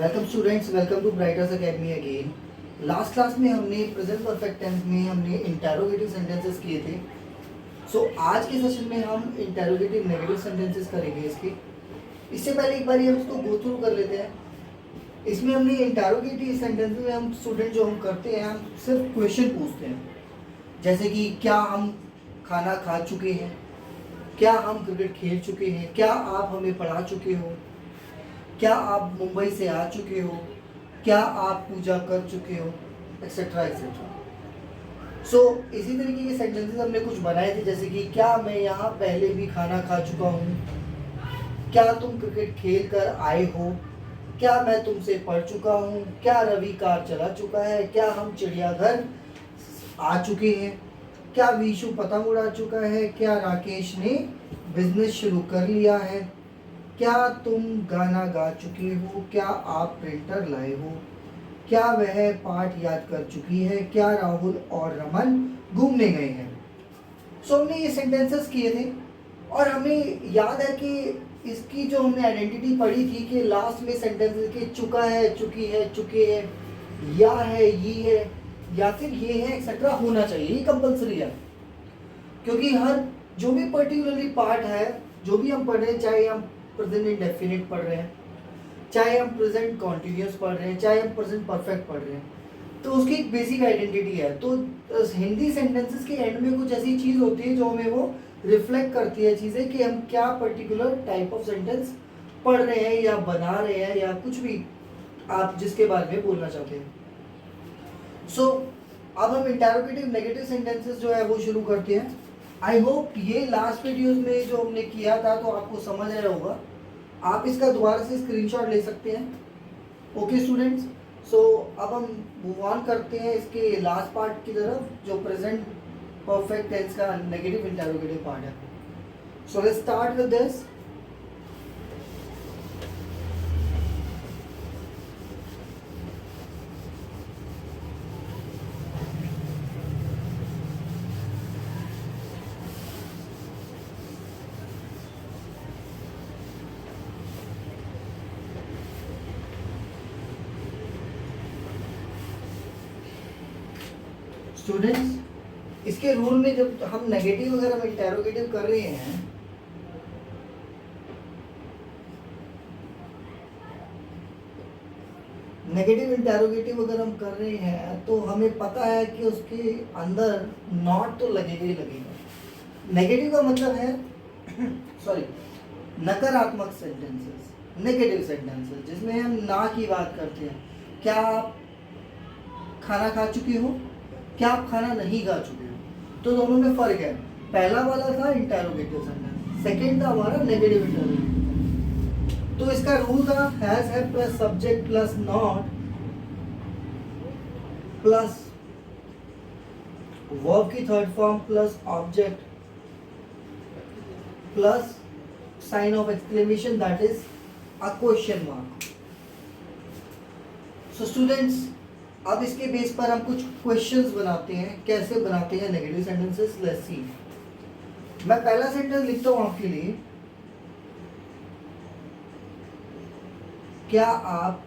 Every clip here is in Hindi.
Welcome students, welcome to Brighters academy again. Last class में हमने प्रेजेंट परफेक्ट टेंस में हमने इंटेरोगेटिव सेंटेंसेस किए थे। आज के सेशन में हम इंटेरोगेटिव नेगेटिव सेंटेंसेस करेंगे इससे पहले एक बार हम इसको गो थ्रू कर लेते हैं। इसमें हमने इंटेरोगेटिव सेंटेंसेस में हम स्टूडेंट जो हम करते हैं, हम सिर्फ क्वेश्चन पूछते हैं, जैसे कि क्या हम खाना खा चुके हैं, क्या हम क्रिकेट खेल चुके हैं, क्या आप हमें पढ़ा चुके हो, क्या आप मुंबई से आ चुके हो, क्या आप पूजा कर चुके हो, एक्सेट्रा एक्सेट्रा। इसी तरीके के सेंटेंसेस हमने कुछ बनाए थे, जैसे कि क्या मैं यहाँ पहले भी खाना खा चुका हूँ, क्या तुम क्रिकेट खेल कर आए हो, क्या मैं तुमसे पढ़ चुका हूँ, क्या रवि कार चला चुका है, क्या हम चिड़ियाघर आ चुके हैं, क्या विशु पतंग उड़ा चुका है, क्या राकेश ने बिजनेस शुरू कर लिया है, क्या तुम गाना गा चुके हो, क्या आप प्रिंटर लाए हो, क्या वह पाठ याद कर चुकी है, क्या राहुल और रमन घूमने गए हैं। हमने ये सेंटेंसेस किए थे और हमें याद है कि इसकी जो हमने आइडेंटिटी पढ़ी थी कि लास्ट में सेंटेंसेस के चुका है, चुकी है, चुके हैं, या है, ये है, या फिर ये है, एक्सेट्रा होना चाहिए। ये कंपलसरी है, क्योंकि हर जो भी पर्टिकुलरली पार्ट है, जो भी हम पढ़ रहे हैं, चाहे हम प्रेजेंट इंडेफिनिट पढ़ रहे हैं, चाहे हम प्रेजेंट कॉन्टिन्यूस पढ़ रहे हैं, चाहे हम प्रेजेंट परफेक्ट पढ़ रहे हैं, तो उसकी एक बेसिक आइडेंटिटी है। तो हिंदी सेंटेंसेस के एंड में कुछ ऐसी चीज़ होती है जो हमें वो रिफ्लेक्ट करती है चीज़ें कि हम क्या पर्टिकुलर टाइप ऑफ सेंटेंस पढ़ रहे हैं या बना रहे हैं, या कुछ भी आप जिसके बारे में बोलना चाहते हैं। अब हम इंटेरोगेटिव नेगेटिव सेंटेंसेस जो है वो शुरू करते हैं। आई होप ये लास्ट वीडियोस में जो हमने किया था तो आपको समझ आया होगा। आप इसका दोबारा से स्क्रीनशॉट ले सकते हैं। ओके स्टूडेंट्स, अब हम मूव ऑन करते हैं इसके लास्ट पार्ट की तरफ, जो प्रेजेंट परफेक्ट टेंस का नेगेटिव इंटेरोगेटिव पार्ट है। Let's start with this. Students, इसके रूल में जब हम नेगेटिव अगर हम इंटेरोगेटिव कर रहे हैं, नेगेटिव इंटेरोगेटिव अगर हम कर रहे हैं तो हमें पता है कि उसके अंदर नॉट तो लगेगा ही लगेगा। नेगेटिव का मतलब है सॉरी नकारात्मक सेंटेंसेस, नेगेटिव सेंटेंसेस जिसमें हम ना की बात करते हैं। क्या आप खाना खा चुके हो, क्या आप खाना नहीं खा चुके हो, तो दोनों में फर्क है। पहला वाला था इंटेरोगेटिव सेंटेंस, सेकेंड था हमारा नेगेटिव इंटेरोगेटिव। तो इसका रूल था हैज है plus subject plus not plus verb की third form plus object plus sign of exclamation, that is a question mark. Students, अब इसके बेस पर हम कुछ क्वेश्चंस बनाते हैं। कैसे बनाते हैं नेगेटिव सेंटेंसेस, लेट्स सी। मैं पहला सेंटेंस लिखता हूं आपके लिए। क्या आप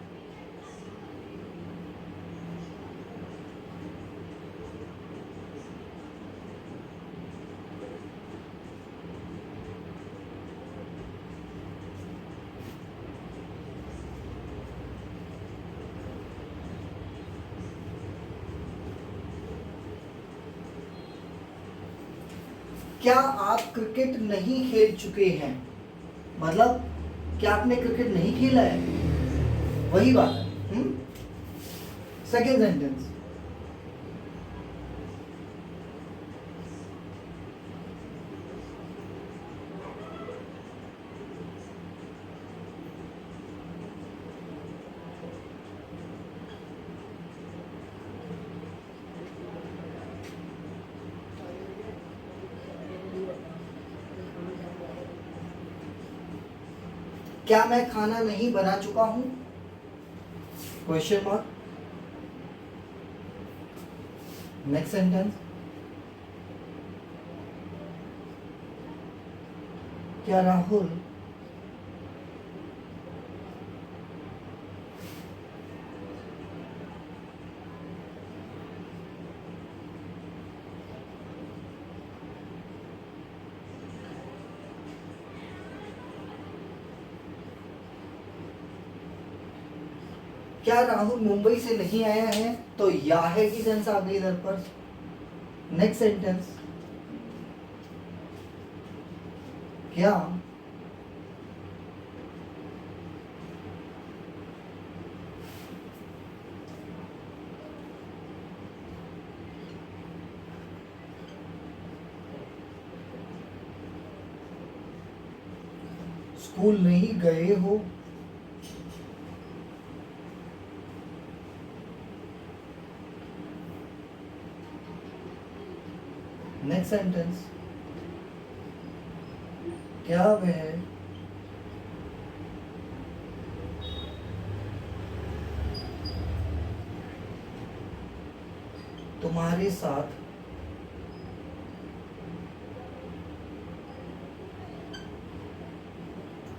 क्या आप क्रिकेट नहीं खेल चुके हैं, मतलब क्या आपने क्रिकेट नहीं खेला है, वही बात है। सेकेंड सेंटेंस, क्या मैं खाना नहीं बना चुका हूं, क्वेश्चन मार्क। नेक्स्ट सेंटेंस, क्या राहुल क्या राहुल मुंबई से नहीं आया है, तो या है की सेंस आ गई इधर पर। नेक्स्ट सेंटेंस, क्या स्कूल नहीं गए हो। नेक्स्ट सेंटेंस, क्या वह तुम्हारे साथ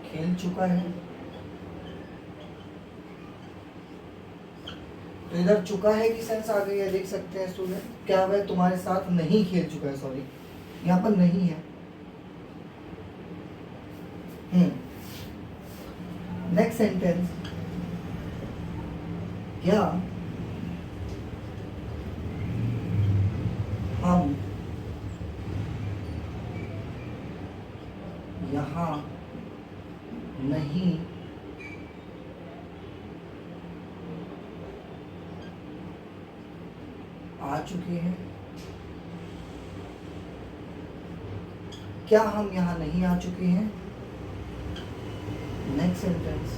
खेल चुका है। तो इधर चुका है की सेंस आ गई है, देख सकते हैं स्टूडेंट। क्या वह तुम्हारे साथ नहीं खेल चुका है, सॉरी यहाँ पर नहीं है। नेक्स्ट सेंटेंस, क्या हम यहाँ नहीं आ चुके हैं। क्या हम यहाँ नहीं आ चुके हैं। नेक्स्ट सेंटेंस,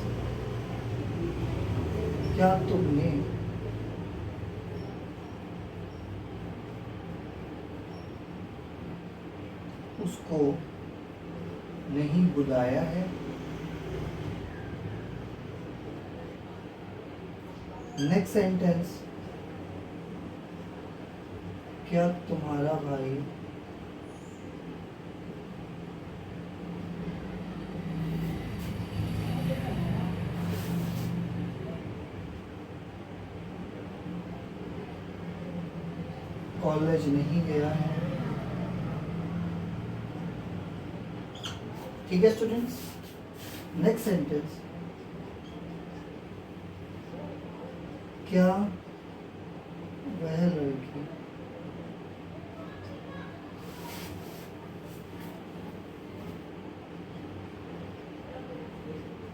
क्या तुमने उसको नहीं बुलाया है। नेक्स्ट सेंटेंस, क्या तुम्हारा भाई कॉलेज नहीं गया है। ठीक है स्टूडेंट्स। नेक्स्ट सेंटेंस, क्या वह लड़की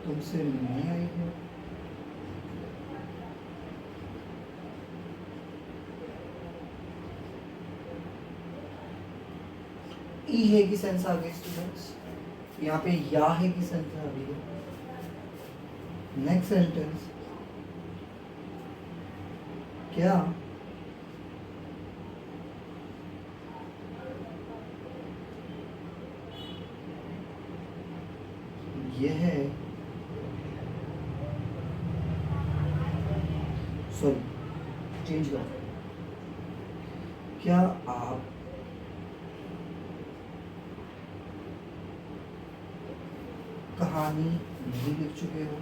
तुमसे मिलने आई है। ई है की सेंस आ गई स्टूडेंट्स, यहाँ पे या है की सेंस आ गई है। नेक्स्ट सेंटेंस, क्या यह सॉरी चेंज कर, क्या आप कहानी नहीं लिख चुके हो।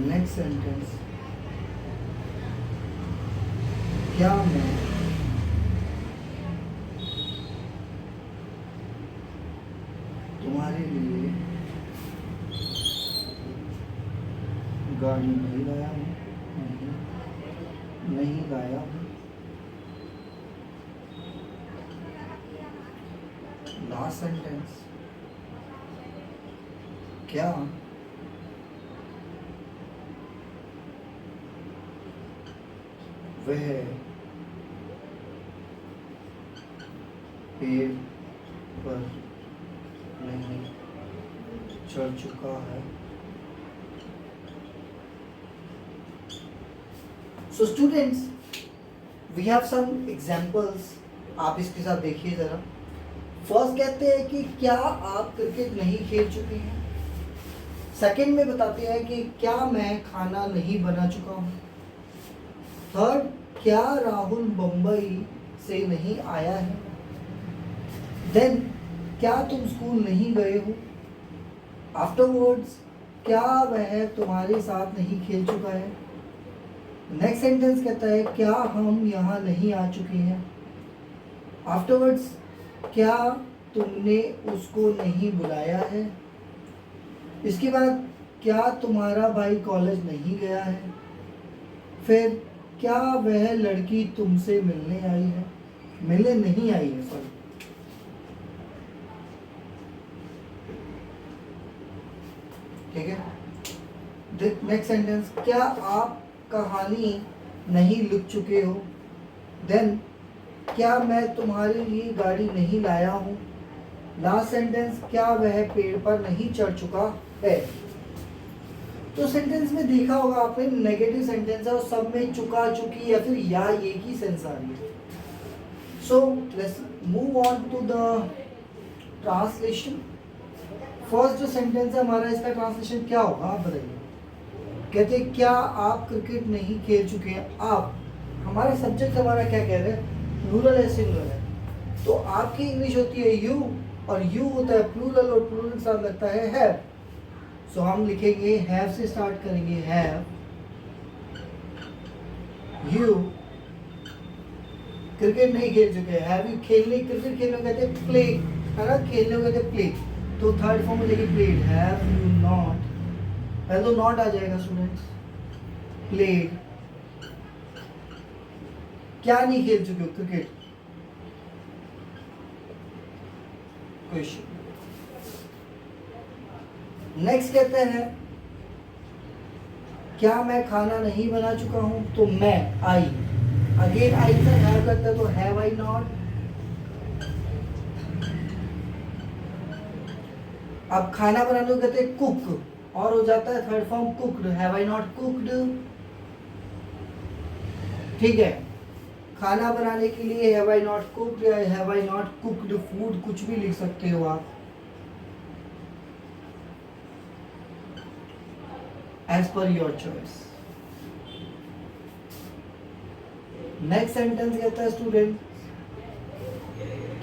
नेक्स्ट सेंटेंस, क्या मैं तुम्हारे लिए गाड़ी नहीं लाया हूँ। नहीं लाया हूँ। लास्ट सेंटेंस, क्या वह पेड़ पर नहीं चढ़ चुका है। So students, we have some examples. आप इसके साथ देखिए जरा। फर्स्ट कहते हैं कि क्या आप क्रिकेट नहीं खेल चुके हैं। सेकंड में बताते हैं कि क्या मैं खाना नहीं बना चुका हूँ। थर्ड, क्या राहुल मुंबई से नहीं आया है। देन, क्या तुम स्कूल नहीं गए हो। आफ्टरवर्ड्स, क्या वह तुम्हारे साथ नहीं खेल चुका है। नेक्स्ट सेंटेंस कहता है क्या हम यहाँ नहीं आ चुके हैं। आफ्टरवर्ड्स क्या तुमने उसको नहीं बुलाया है। इसके बाद क्या तुम्हारा भाई कॉलेज नहीं गया है। फिर क्या वह लड़की तुमसे मिलने आई है, मिलने नहीं आई है, सॉरी। ठीक है। नेक्स्ट सेंटेंस क्या आप कहानी नहीं लिख चुके हो। देन क्या मैं तुम्हारे लिए गाड़ी नहीं लाया हूँ। लास्ट सेंटेंस क्या वह पेड़ पर नहीं चढ़ चुका है। तो सेंटेंस में देखा होगा आपने नेगेटिव सेंटेंस है और सब में चुका चुकी या फिर या ये की सेंस आ रही है। So let's move on to the translation. First जो सेंटेंस है हमारा, इसका ट्रांसलेशन क्या होगा आप बताइए। कहते हैं क्या आप क्रिकेट नहीं खेल चुके हैं। आप, हमारा सब्जेक्ट हमारा क्या कह रहे हैं, प्लूरल है सिंगुलर है। तो आपकी इंग्लिश होती है यू और यू होता है प्लूरल और प्लूरल के साथ लगता है हैव। सो हम लिखेंगे हैव से स्टार्ट करेंगे, हैव यू क्रिकेट नहीं खेल चुके। हैव यू खेलने, क्रिकेट खेलने को कहते हैं प्ले, है ना, खेलने को कहते हैं प्ले। तो थर्ड फॉर्म में देखिए प्लेड, हैव यू नॉट, पहले तो नॉट आ जाएगा स्टूडेंट्स। प्लेड, क्या नहीं खेल चुके हो क्रिकेट। क्वेश्चन। नेक्स्ट कहते हैं क्या मैं खाना नहीं बना चुका हूं। तो मैं, आई, अगेन आई से हैव करता है तो हैव आई नॉट। अब खाना बनाने को कहते हैं कुक और हो जाता है third form cooked, have I not cooked. ठीक है, खाना बनाने के लिए हैव आई नॉट कुक्ड या have I not cooked food, कुछ भी लिख सकते हो आप, as per your choice. Next sentence कहता है स्टूडेंट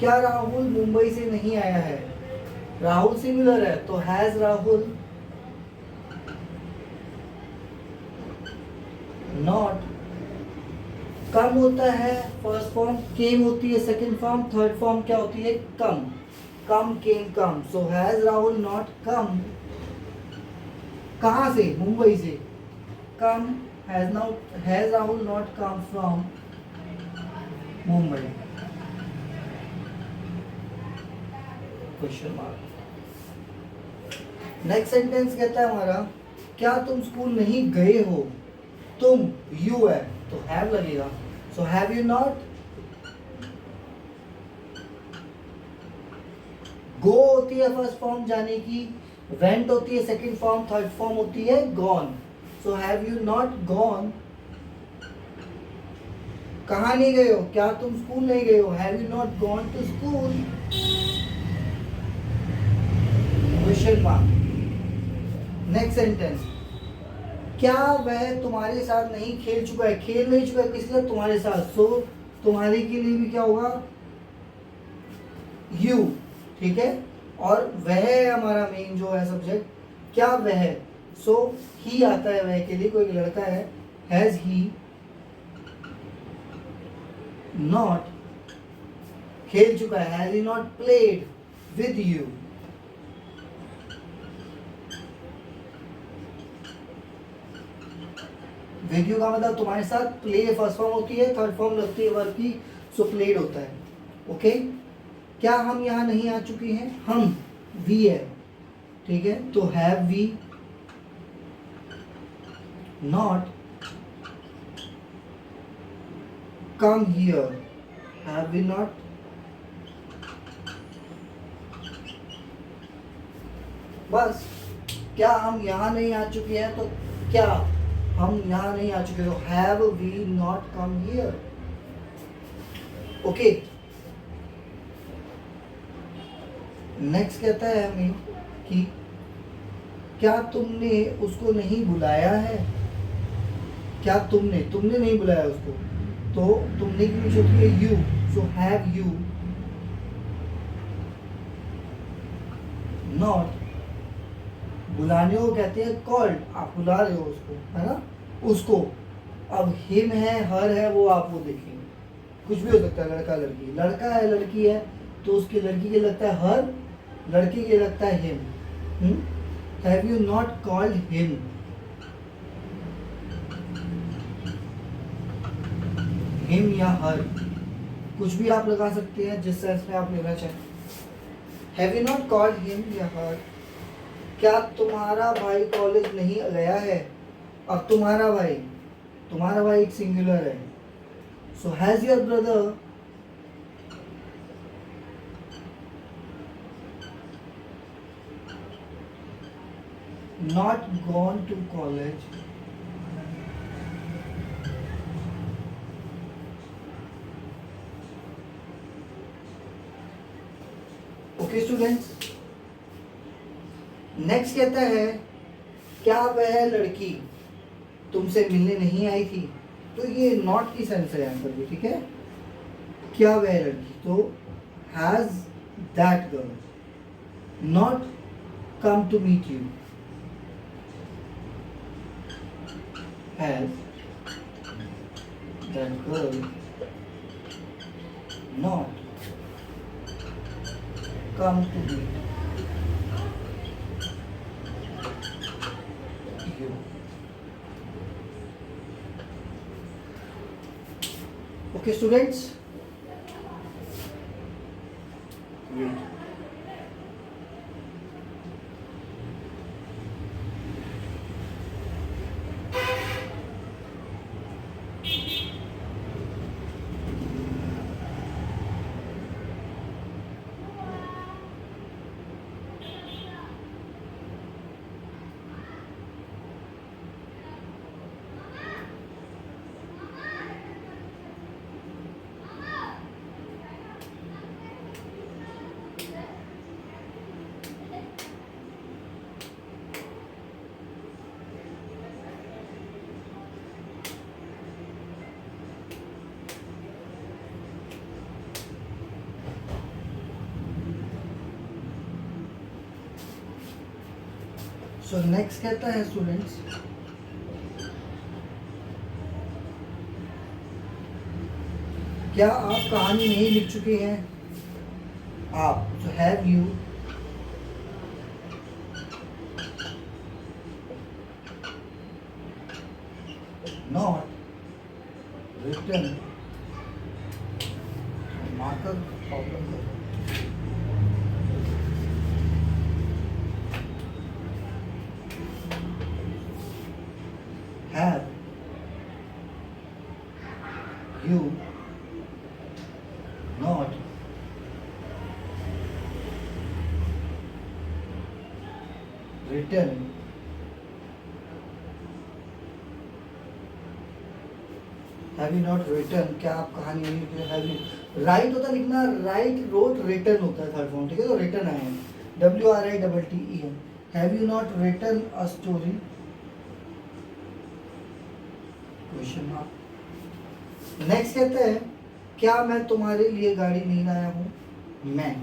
क्या राहुल मुंबई से नहीं आया है। राहुल सिंगुलर है तो हैज राहुल नॉट। कम होता है फर्स्ट फॉर्म, केम होती है सेकंड फॉर्म, थर्ड फॉर्म क्या होती है come. Come, came, come. So has Rahul not come. कहां से, मुंबई से। Come, has Rahul not come from Mumbai. Question mark. Next sentence कहता है हमारा क्या तुम स्कूल नहीं गए हो। तुम, यू है तो हैव लगेगा। So have you not. Go होती है फर्स्ट फॉर्म जाने की, वेंट होती है सेकंड फॉर्म, थर्ड फॉर्म होती है gone. So have you not gone. कहां नहीं गए हो, क्या तुम स्कूल नहीं गए हो, have you not gone to school. Question mark. Next sentence क्या वह तुम्हारे साथ नहीं खेल चुका है। खेल नहीं चुका है किस लिए, तुम्हारे साथ। सो तुम्हारे के लिए भी क्या होगा यू। ठीक है, और वह है हमारा मेन जो है सब्जेक्ट, क्या वह। सो ही आता है वह के लिए, कोई लड़का है। हैज ही नॉट खेल चुका है, has he not played with you. With you का मतलब तुम्हारे साथ, प्ले फर्स्ट फॉर्म होती है, थर्ड फॉर्म लगती है वर्ब की, सो प्लेड होता है। ओके, क्या हम यहाँ नहीं आ चुके हैं। हम, वी है। ठीक है, तो have we not come here. Have we not बस। क्या हम यहाँ नहीं आ चुके हैं, तो क्या हम यहाँ नहीं आ चुके, तो have we not come here. Okay, next कहता है हमें कि क्या तुमने उसको नहीं बुलाया है। क्या तुमने, तुमने नहीं बुलाया उसको, तो तुमने की इंग्लिश होती है you. So have you not. बुलाने को कहते हैं कॉल्ड, आप बुला रहे हो उसको, है ना, उसको। अब हिम है, हर है, वो आप वो देखेंगे, कुछ भी हो सकता है, लड़का लड़की, लड़का है लड़की है तो उसके लड़की के लगता है हर, लड़की के लगता है him. Have you not called him? Him या हर, कुछ भी आप लगा सकते हैं जिस सेंस में आप लेना चाहें। Have you not called him या हर? क्या तुम्हारा भाई कॉलेज नहीं गया है? अब तुम्हारा भाई एक सिंगुलर है, so has your brother not gone to college? Okay students, next कहता है क्या वह लड़की तुमसे मिलने नहीं आई थी? तो ये नॉट की सेंस है यहाँ पर भी, ठीक है। क्या वह लड़की, तो has that girl not come to meet you? Has that girl not come to meet you? Okay, students. Wait. So next कहता है स्टूडेंट्स, क्या आप कहानी नहीं लिख चुके हैं? आप, so have you not written marker problem? Have you not written have you not written? क्या आप कहानी नहीं लिखी? हैव यू, राइट होता है लिखना, राइट रोट, रिटन होता है थर्ड फॉर्म, ठीक है। तो रिटन आए हैं, WRITTEN। Have you not written a story? Question mark. Next कहते हैं क्या मैं तुम्हारे लिए गाड़ी नहीं लाया हूं? मैं,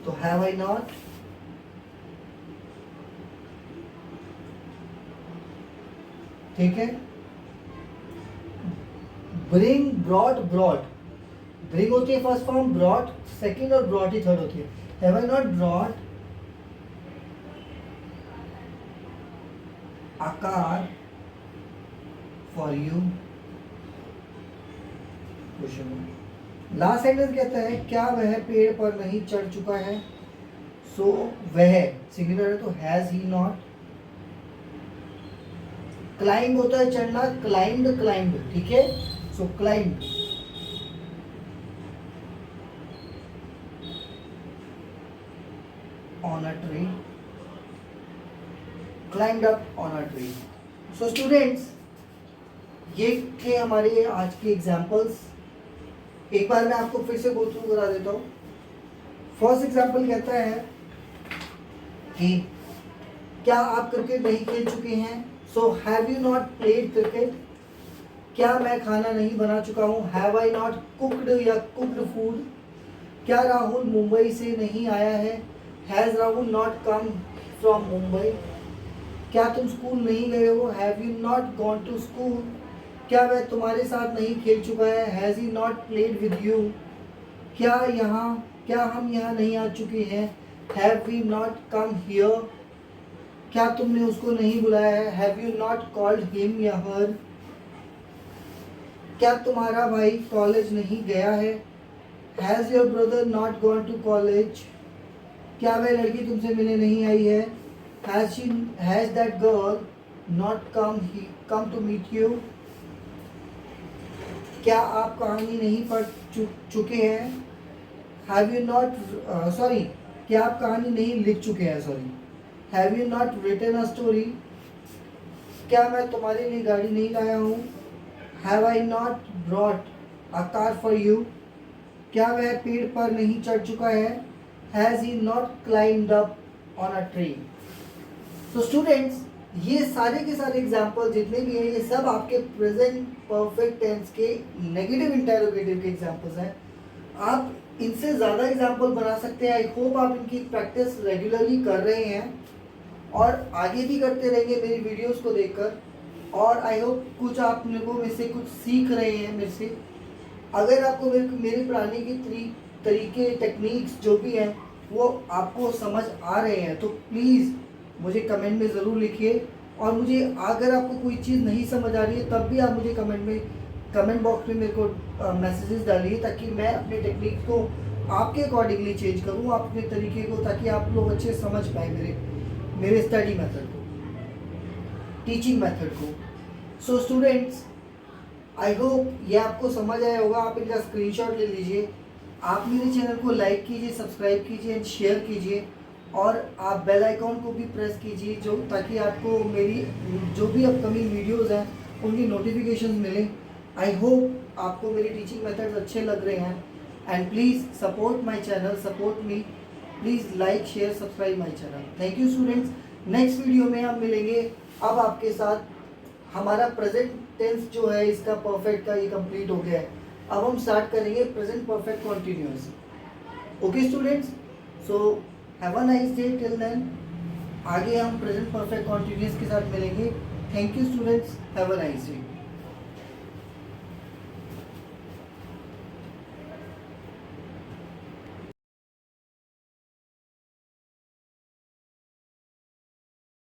तो हैव आई नॉट, ठीक है। ब्रिंग, ब्रॉट, ब्रॉट, ब्रिंग होती है फर्स्ट फॉर्म, ब्रॉट सेकंड और ब्रॉट ही थर्ड होती है। Have I not brought a car for you? Question. Last sentence कहता है क्या वह पेड़ पर नहीं चढ़ चुका है? सो वह सिंगुलर है तो हैज ही नॉट। क्लाइंब होता है चढ़ना, क्लाइंब, क्लाइंब, ठीक है। सो climb, on a tree, climbed up on a tree. So students, ये थे हमारे आज के एग्जाम्पल्स। एक बार मैं आपको फिर से गो थ्रू करा देता हूँ। फर्स्ट एग्जाम्पल कहता है कि क्या आप क्रिकेट नहीं खेल चुके हैं? So have you not played cricket? क्या मैं खाना नहीं बना चुका हूँ? हैव आई नॉट कुक्ड या कुक्ड फूड? क्या राहुल मुंबई से नहीं आया है? Has Rahul not come from Mumbai? क्या तुम स्कूल नहीं गए हो? Have you not gone to school? क्या वह तुम्हारे साथ नहीं खेल चुका है? Has he not played with you? क्या हम यहाँ नहीं आ चुके हैं? Have we not come here? क्या तुमने उसको नहीं बुलाया है? Have you not called him या हर? क्या तुम्हारा भाई कॉलेज नहीं गया है? Has your brother not gone to college? क्या वह लड़की तुमसे मिलने नहीं आई है? Has that girl not come to meet you? क्या आप कहानी नहीं पढ़ चुके हैं? हैव यू नॉट क्या आप कहानी नहीं लिख चुके हैं? Have you not written a story? क्या मैं तुम्हारे लिए गाड़ी नहीं लाया हूँ? Have I not brought a car for you? क्या वह पेड़ पर नहीं चढ़ चुका है? Has he not climbed up on a tree? So students, ये सारे के सारे एग्जाम्पल जितने भी हैं, ये सब आपके प्रेजेंट परफेक्ट टेंस के नेगेटिव इंटेरोगेटिव के एग्जाम्पल्स हैं। आप इनसे ज़्यादा एग्जाम्पल बना सकते हैं। आई होप आप इनकी प्रैक्टिस रेगुलरली कर रहे हैं और आगे भी करते रहेंगे मेरी वीडियोस को देखकर। और आई होप कुछ आप लोगों में से कुछ सीख रहे हैं मेरे से। अगर आपको मेरे पढ़ाने की तरीके टेक्निक्स जो भी हैं वो आपको समझ आ रहे हैं तो प्लीज़ मुझे कमेंट में ज़रूर लिखिए। और मुझे अगर आपको कोई चीज़ नहीं समझ आ रही है तब भी आप मुझे कमेंट बॉक्स में मेरे को मैसेजेस डालिए, ताकि मैं अपने टेक्निक को आपके अकॉर्डिंगली चेंज करूँ, अपने तरीके को, ताकि आप लोग अच्छे समझ पाए मेरे स्टडी मेथड को, टीचिंग मेथड को। सो स्टूडेंट्स, आई होप ये आपको समझ आया होगा। आप इनका स्क्रीनशॉट ले लीजिए, आप मेरे चैनल को लाइक कीजिए, सब्सक्राइब कीजिए एंड शेयर कीजिए, और आप बेल आइकॉन को भी प्रेस कीजिए ताकि आपको मेरी जो भी अपकमिंग वीडियोस हैं उनकी नोटिफिकेशन मिले। आई होप आपको मेरी टीचिंग मेथड्स अच्छे लग रहे हैं and please support my channel, support me, please like share subscribe my channel. Thank you students. Next video में हम मिलेंगे अब आपके साथ। हमारा प्रेजेंट टेंस जो है इसका परफेक्ट का ये कंप्लीट हो गया है। अब हम स्टार्ट करेंगे present perfect continuous. Okay students, so have a nice day till then. आगे हम प्रेजेंट परफेक्ट कॉन्टिन्यूअस के साथ मिलेंगे। Thank you students, have a nice day.